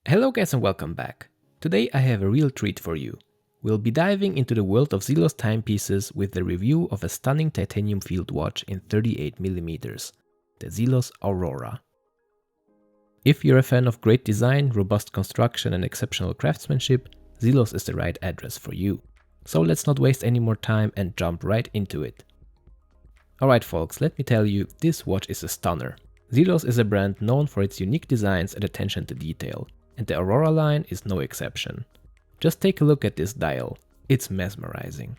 Hello guys and welcome back. Today I have a real treat for you. We'll be diving into the world of Zelos timepieces with the review of a stunning titanium field watch in 38mm, the Zelos Aurora. If you're a fan of great design, robust construction and exceptional craftsmanship, Zelos is the right address for you. So let's not waste any more time and jump right into it. Alright folks, let me tell you, this watch is a stunner. Zelos is a brand known for its unique designs and attention to detail, and the Aurora line is no exception. Just take a look at this dial, it's mesmerizing.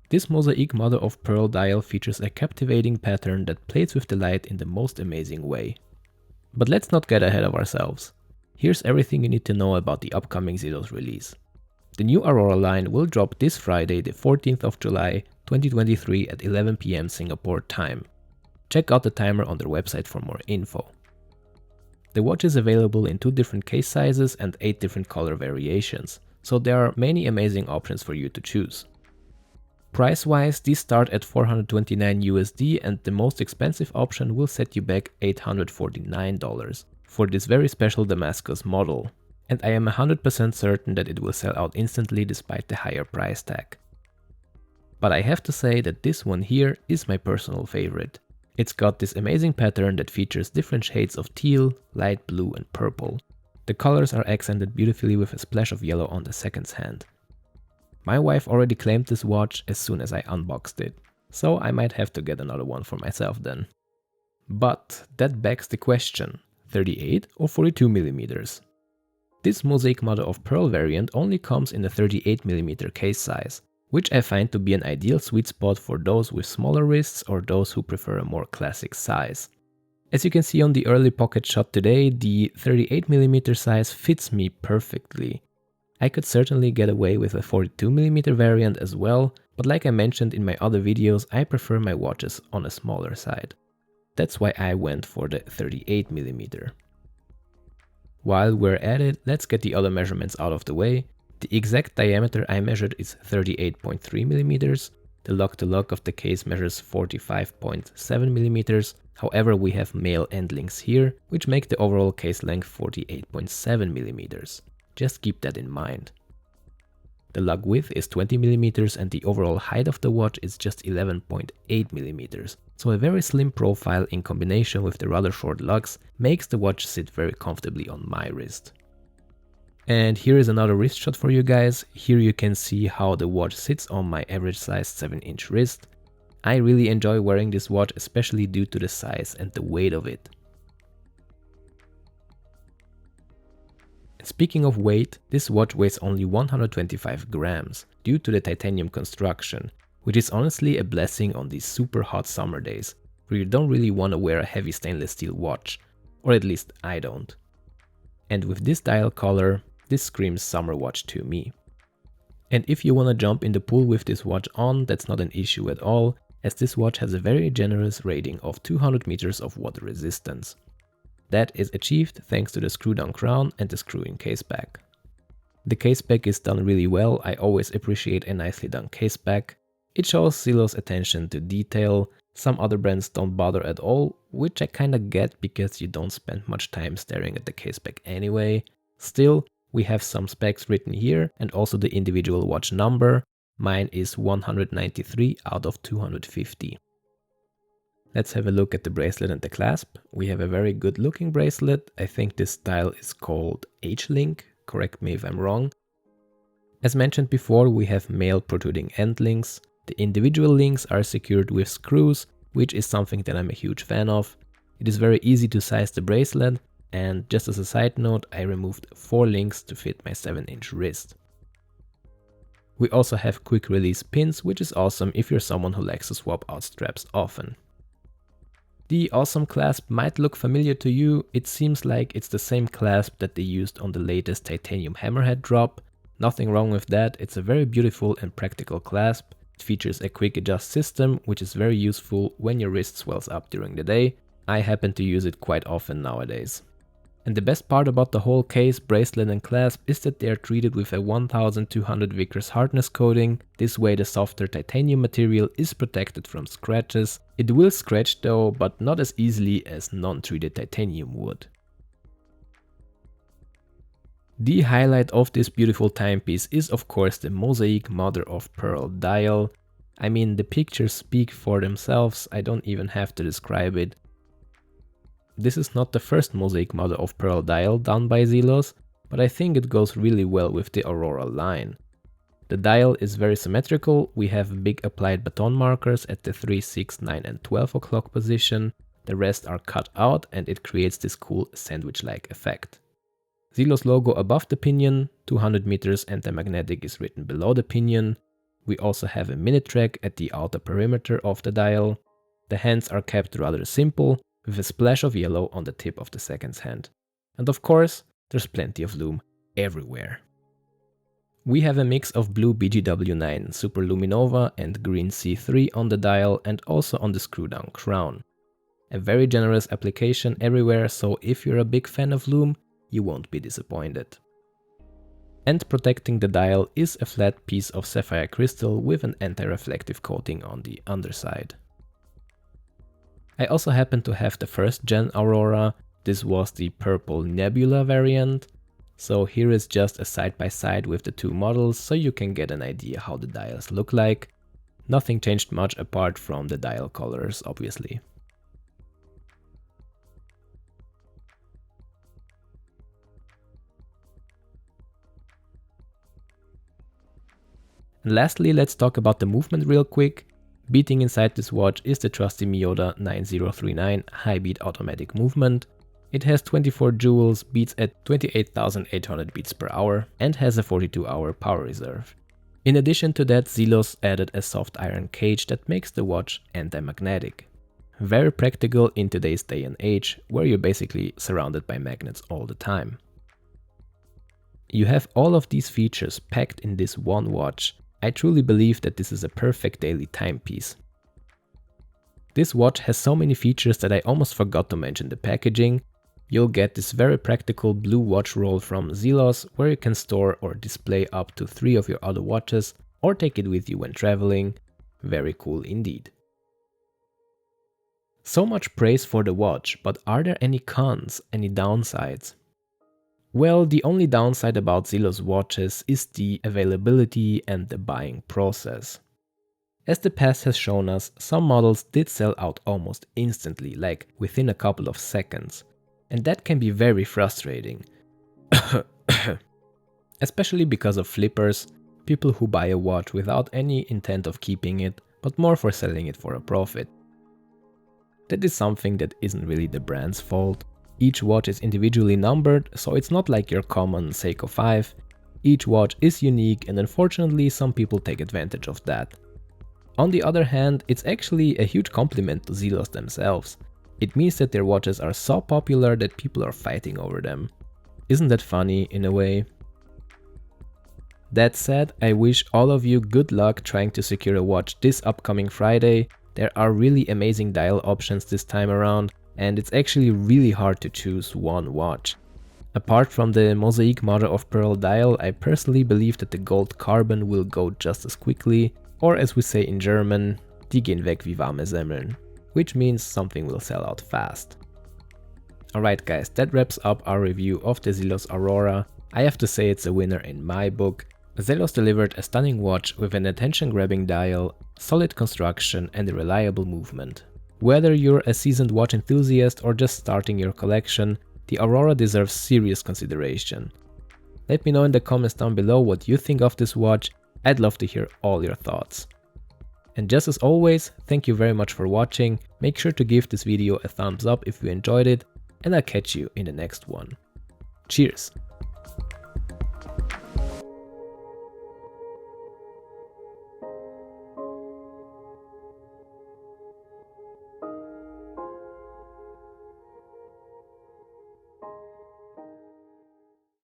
This Mosaic mother of pearl dial features a captivating pattern that plays with the light in the most amazing way. But let's not get ahead of ourselves. Here's everything you need to know about the upcoming Zelos release. The new Aurora line will drop this Friday, the 14th of July 2023 at 11 PM Singapore time. Check out the timer on their website for more info. The watch is available in 2 different case sizes and 8 different color variations, so there are many amazing options for you to choose. Price-wise, these start at $429 USD and the most expensive option will set you back $849 for this very special Damascus model. And I am 100% certain that it will sell out instantly despite the higher price tag. But I have to say that this one here is my personal favorite. It's got this amazing pattern that features different shades of teal, light blue and purple. The colors are accented beautifully with a splash of yellow on the second's hand. My wife already claimed this watch as soon as I unboxed it, so I might have to get another one for myself then. But that begs the question, 38 or 42mm? This Mosaic mother of pearl variant only comes in a 38mm case size, which I find to be an ideal sweet spot for those with smaller wrists or those who prefer a more classic size. As you can see on the early pocket shot today, the 38mm size fits me perfectly. I could certainly get away with a 42mm variant as well, but like I mentioned in my other videos, I prefer my watches on a smaller side. That's why I went for the 38mm. While we're at it, let's get the other measurements out of the way. The exact diameter I measured is 38.3mm, the lug-to-lug of the case measures 45.7mm, however we have male end links here, which make the overall case length 48.7mm. Just keep that in mind. The lug width is 20mm and the overall height of the watch is just 11.8mm, so a very slim profile in combination with the rather short lugs makes the watch sit very comfortably on my wrist. And here is another wrist shot for you guys. Here you can see how the watch sits on my average size 7-inch wrist. I really enjoy wearing this watch, especially due to the size and the weight of it. Speaking of weight, this watch weighs only 125 grams due to the titanium construction, which is honestly a blessing on these super hot summer days, where you don't really want to wear a heavy stainless steel watch, or at least I don't. And with this dial color, this screams summer watch to me. And if you want to jump in the pool with this watch on, that's not an issue at all, as this watch has a very generous rating of 200 meters of water resistance. That is achieved thanks to the screw-down crown and the screw-in case back. The case back is done really well. I always appreciate a nicely done case back. It shows Zelos' attention to detail. Some other brands don't bother at all, which I kinda get because you don't spend much time staring at the case back anyway. Still, we have some specs written here and also the individual watch number. Mine is 193 out of 250. Let's have a look at the bracelet and the clasp. We have a very good looking bracelet. I think this style is called H-Link, correct me if I'm wrong. As mentioned before, we have male protruding end links. The individual links are secured with screws, which is something that I'm a huge fan of. It is very easy to size the bracelet, and just as a side note, I removed 4 links to fit my 7-inch wrist. We also have quick release pins, which is awesome if you're someone who likes to swap out straps often. The awesome clasp might look familiar to you. It seems like it's the same clasp that they used on the latest titanium hammerhead drop. Nothing wrong with that, it's a very beautiful and practical clasp. It features a quick adjust system, which is very useful when your wrist swells up during the day. I happen to use it quite often nowadays. And the best part about the whole case, bracelet and clasp is that they are treated with a 1200 Vickers hardness coating. This way the softer titanium material is protected from scratches. It will scratch though, but not as easily as non-treated titanium would. The highlight of this beautiful timepiece is of course the Mosaic mother of pearl dial. I mean, the pictures speak for themselves, I don't even have to describe it. This is not the first Mosaic mother of pearl dial done by Zelos, but I think it goes really well with the Aurora line. The dial is very symmetrical, we have big applied baton markers at the 3, 6, 9 and 12 o'clock position, the rest are cut out and it creates this cool sandwich-like effect. Zelos logo above the pinion, 200 meters, and the magnetic is written below the pinion. We also have a minute track at the outer perimeter of the dial. The hands are kept rather simple, with a splash of yellow on the tip of the seconds hand. And of course, there's plenty of lume everywhere. We have a mix of blue BGW9 Super Luminova and green C3 on the dial and also on the screw down crown. A very generous application everywhere, so if you're a big fan of lume, you won't be disappointed. And protecting the dial is a flat piece of sapphire crystal with an anti-reflective coating on the underside. I also happen to have the first gen Aurora. This was the purple nebula variant. So here is just a side by side with the two models so you can get an idea how the dials look like. Nothing changed much apart from the dial colors, obviously. And lastly, let's talk about the movement real quick. Beating inside this watch is the trusty Miyota 9039 high beat automatic movement. It has 24 joules, beats at 28,800 beats per hour and has a 42-hour power reserve. In addition to that, Zelos added a soft iron cage that makes the watch anti-magnetic. Very practical in today's day and age, where you're basically surrounded by magnets all the time. You have all of these features packed in this one watch. I truly believe that this is a perfect daily timepiece. This watch has so many features that I almost forgot to mention the packaging. You'll get this very practical blue watch roll from Zelos where you can store or display up to 3 of your other watches or take it with you when traveling. Very cool indeed. So much praise for the watch, but are there any cons, any downsides? Well, the only downside about Zelos watches is the availability and the buying process. As the past has shown us, some models did sell out almost instantly, like within a couple of seconds. And that can be very frustrating. Especially because of flippers, people who buy a watch without any intent of keeping it, but more for selling it for a profit. That is something that isn't really the brand's fault. Each watch is individually numbered, so it's not like your common Seiko 5. Each watch is unique and unfortunately some people take advantage of that. On the other hand, it's actually a huge compliment to Zelos themselves. It means that their watches are so popular that people are fighting over them. Isn't that funny in a way? That said, I wish all of you good luck trying to secure a watch this upcoming Friday. There are really amazing dial options this time around, and it's actually really hard to choose one watch. Apart from the Mosaic mother of pearl dial, I personally believe that the gold carbon will go just as quickly, or as we say in German, die gehen weg wie warme Semmeln, which means something will sell out fast. Alright guys, that wraps up our review of the Zelos Aurora. I have to say it's a winner in my book. Zelos delivered a stunning watch with an attention-grabbing dial, solid construction and a reliable movement. Whether you're a seasoned watch enthusiast or just starting your collection, the Aurora deserves serious consideration. Let me know in the comments down below what you think of this watch. I'd love to hear all your thoughts. And just as always, thank you very much for watching. Make sure to give this video a thumbs up if you enjoyed it, and I'll catch you in the next one. Cheers!